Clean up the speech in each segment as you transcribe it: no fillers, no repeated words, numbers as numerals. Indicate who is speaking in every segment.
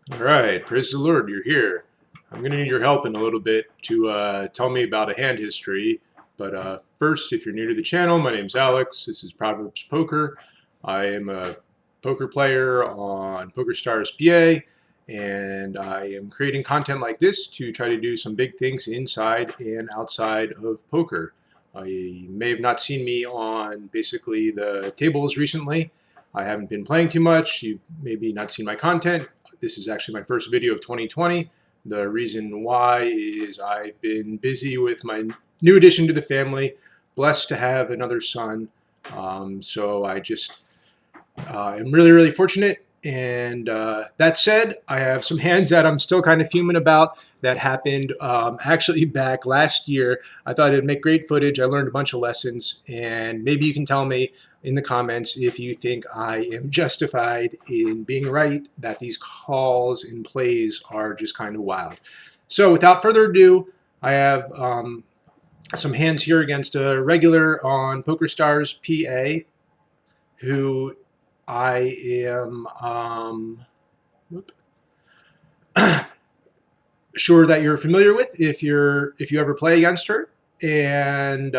Speaker 1: All right, praise the Lord, you're here. I'm going to need your help in a little bit to tell me about a hand history. But first, if you're new to the channel, my name's Alex. This is Proverbs Poker. I am a poker player on PokerStars PA, and I am creating content like this to try to do some big things inside and outside of poker. You may have not seen me on basically the tables recently. I haven't been playing too much. You've maybe not seen my content. This is actually my first video of 2020. The reason why is I've been busy with my new addition to the family, blessed to have another son. So I just am really, really fortunate. And that said, I have some hands that I'm still kind of fuming about that happened actually back last year. I thought it'd make great footage. I learned a bunch of lessons, and maybe you can tell me in the comments if you think I am justified in being right that these calls and plays are just kind of wild. So without further ado, I have some hands here against a regular on PokerStars PA who I am sure that you're familiar with if you ever play against her. And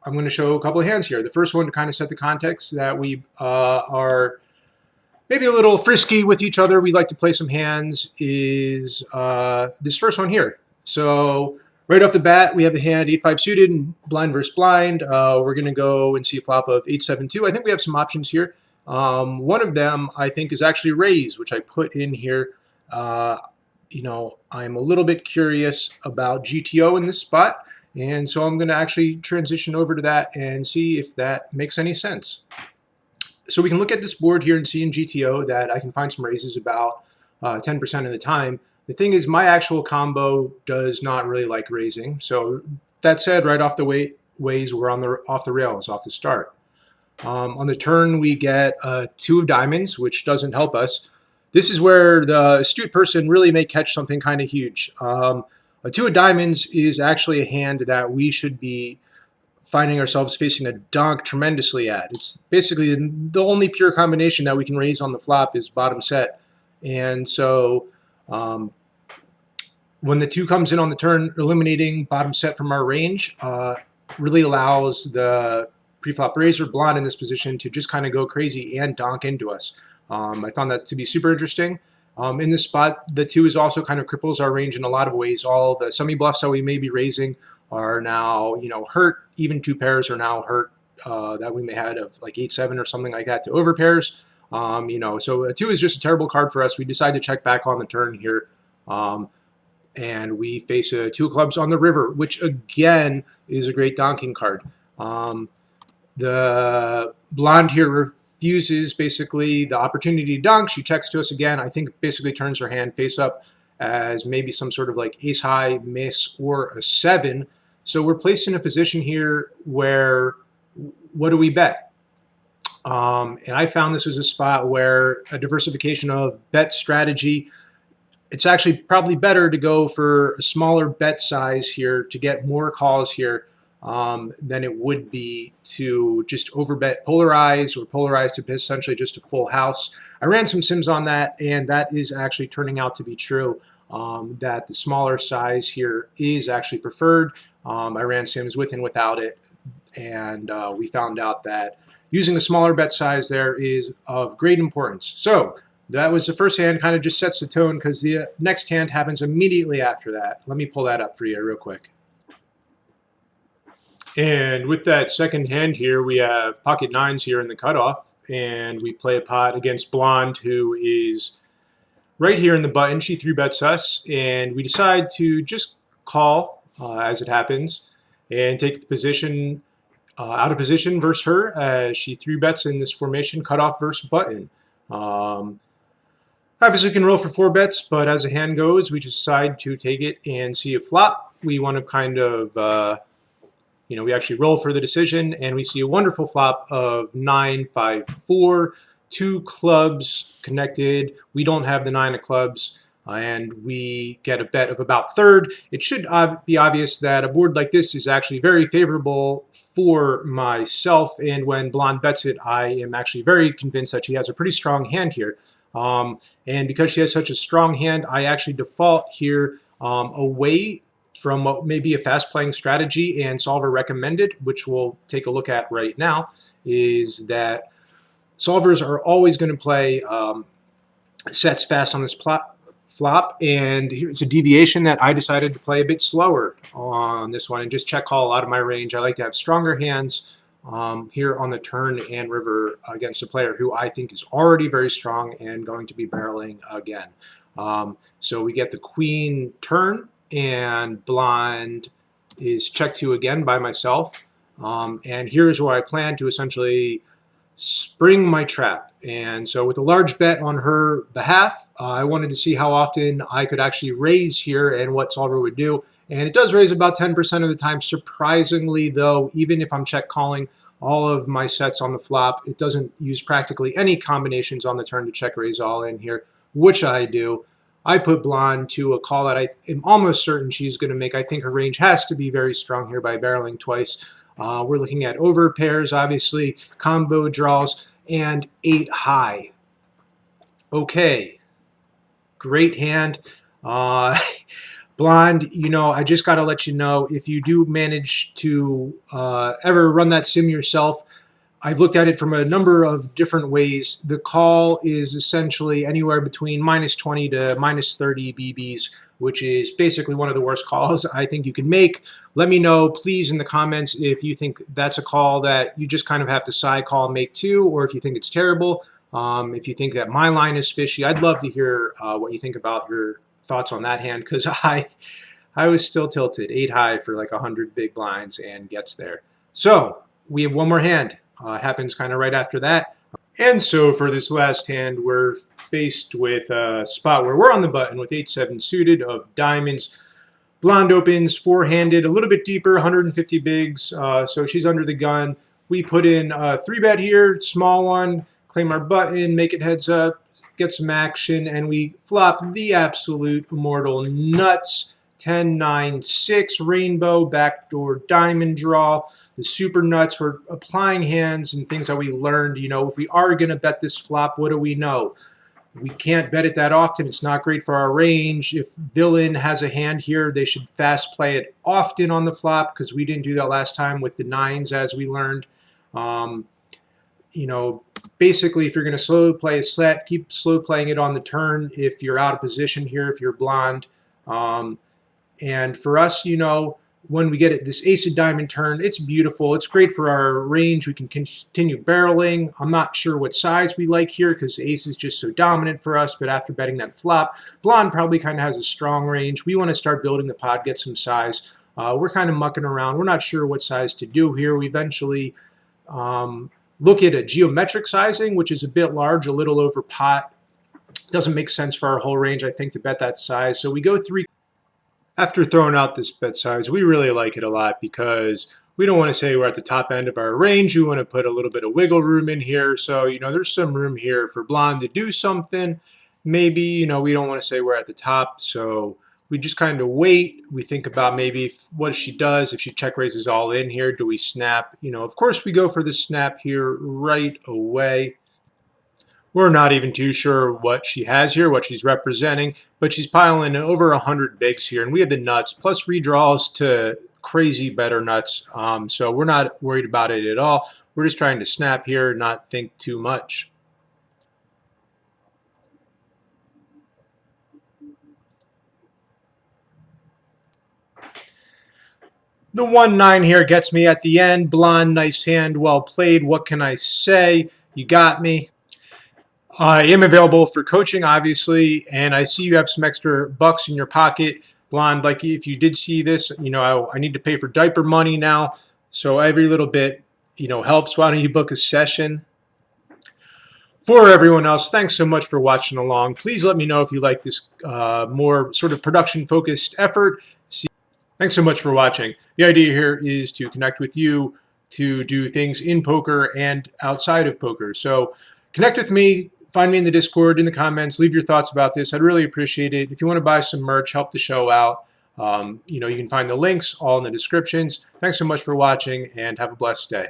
Speaker 1: I'm going to show a couple of hands here. The first one to kind of set the context that we are maybe a little frisky with each other. We like to play some hands is this first one here. So right off the bat, we have the hand 8-5 suited and blind versus blind. We're going to go and see a flop of 8-7-2. I think we have some options here. One of them I think is actually raise, which I put in here. I'm a little bit curious about GTO in this spot, and so I'm going to actually transition over to that and see if that makes any sense. So we can look at this board here and see in GTO that I can find some raises about 10% of the time. The thing is, my actual combo does not really like raising. So that said, right off the ways, we're off the rails, off the start. On the turn, we get a 2 of diamonds, which doesn't help us. This is where the astute person really may catch something kind of huge. A 2 of diamonds is actually a hand that we should be finding ourselves facing a donk tremendously at. It's basically the only pure combination that we can raise on the flop is bottom set. And so when the 2 comes in on the turn, eliminating bottom set from our range really allows the pre-flop raiser blonde in this position to just kind of go crazy and donk into us. I found that to be super interesting. In this spot, the 2 is also kind of cripples our range in a lot of ways. All the semi-bluffs that we may be raising are now, hurt. Even 2 pairs are now hurt that we may have of like 8-7 or something like that to over pairs. So a 2 is just a terrible card for us. We decide to check back on the turn here. And we face a 2 of clubs on the river, which again is a great donking card. The blonde here refuses basically the opportunity to dunk. She checks to us again. I think basically turns her hand face up as maybe some sort of like ace high miss or a 7. So we're placed in a position here where what do we bet? And I found this was a spot where a diversification of bet strategy, it's actually probably better to go for a smaller bet size here to get more calls here than it would be to just overbet polarize or polarize to essentially just a full house. I ran some sims on that, and that is actually turning out to be true, that the smaller size here is actually preferred. I ran sims with and without it, and we found out that using a smaller bet size there is of great importance. So that was the first hand, kind of just sets the tone because the next hand happens immediately after that. Let me pull that up for you real quick. And with that second hand here, we have pocket 9s here in the cutoff, and we play a pot against blonde, who is right here in the button. She 3-bets us, and we decide to just call as it happens and take the position out of position versus her as she 3-bets in this formation, cutoff versus button. Obviously, we can roll for 4 bets, but as the hand goes, we just decide to take it and see a flop. We want to kind of we actually roll for the decision, and we see a wonderful flop of 9-5-4, 2 clubs connected. We don't have the 9 of clubs, and we get a bet of about third. It should be obvious that a board like this is actually very favorable for myself, and when blonde bets it, I am actually very convinced that she has a pretty strong hand here. And because she has such a strong hand, I actually default here away from what may be a fast playing strategy and solver recommended, which we'll take a look at right now, is that solvers are always going to play sets fast on this flop, and here's a deviation that I decided to play a bit slower on this one and just check call out of my range. I like to have stronger hands here on the turn and river against a player who I think is already very strong and going to be barreling again. So we get the queen turn, and blonde is check two again by myself. And here's where I plan to essentially spring my trap. And so with a large bet on her behalf, I wanted to see how often I could actually raise here and what solver would do. And it does raise about 10% of the time. Surprisingly, though, even if I'm check calling all of my sets on the flop, it doesn't use practically any combinations on the turn to check raise all in here, which I do. I put blonde to a call that I am almost certain she's going to make. I think her range has to be very strong here by barreling twice. We're looking at over pairs, obviously, combo draws, and 8 high. Okay, great hand. Blonde, you know, I just got to let you know, if you do manage to ever run that sim yourself, I've looked at it from a number of different ways. The call is essentially anywhere between -20 to -30 BBs, which is basically one of the worst calls I think you can make. Let me know, please, in the comments if you think that's a call that you just kind of have to side call and make two, or if you think it's terrible. If you think that my line is fishy, I'd love to hear what you think about your thoughts on that hand, because I was still tilted. 8 high for like 100 big blinds and gets there. So we have one more hand. It happens kind of right after that. And so for this last hand, we're faced with a spot where we're on the button with 8-7 suited of diamonds. Blonde opens four-handed, a little bit deeper, 150 bigs, so she's under the gun. We put in a 3-bet here, small one, claim our button, make it heads up, get some action, and we flop the absolute immortal nuts. 10-9-6 rainbow, backdoor diamond draw. The super nuts, we're applying hands and things that we learned. You know, if we are going to bet this flop, what do we know? We can't bet it that often. It's not great for our range. If villain has a hand here, they should fast play it often on the flop, because we didn't do that last time with the nines, as we learned. You know, basically, if you're going to slow play a set, keep slow playing it on the turn if you're out of position here, if you're blonde. And for us, you know, when we get it, this ace of diamond turn, it's beautiful. It's great for our range. We can continue barreling. I'm not sure what size we like here, because ace is just so dominant for us. But after betting that flop, blonde probably kind of has a strong range. We want to start building the pot, get some size. We're kind of mucking around. We're not sure what size to do here. We eventually look at a geometric sizing, which is a bit large, a little over pot. Doesn't make sense for our whole range, I think, to bet that size. So we go 3. After throwing out this bet size, we really like it a lot, because we don't want to say we're at the top end of our range. We want to put a little bit of wiggle room in here. So, you know, there's some room here for blonde to do something. Maybe, you know, we don't want to say we're at the top. So we just kind of wait. We think about maybe what she does. If she check raises all in here, do we snap? You know, of course we go for the snap here right away. We're not even too sure what she has here, what she's representing, but she's piling over 100 bigs here, and we have the nuts, plus redraws to crazy better nuts. So we're not worried about it at all. We're just trying to snap here, not think too much. The 1-9 here gets me at the end. Blonde, nice hand, well played. What can I say? You got me. I am available for coaching, obviously, and I see you have some extra bucks in your pocket. Blonde, like if you did see this, you know, I need to pay for diaper money now, so every little bit, you know, helps. Why don't you book a session? For everyone else, thanks so much for watching along. Please let me know if you like this more sort of production-focused effort. Thanks so much for watching. The idea here is to connect with you to do things in poker and outside of poker. So connect with me. Find me in the Discord, in the comments. Leave your thoughts about this. I'd really appreciate it. If you want to buy some merch, help the show out, you know, you can find the links all in the descriptions. Thanks so much for watching, and have a blessed day.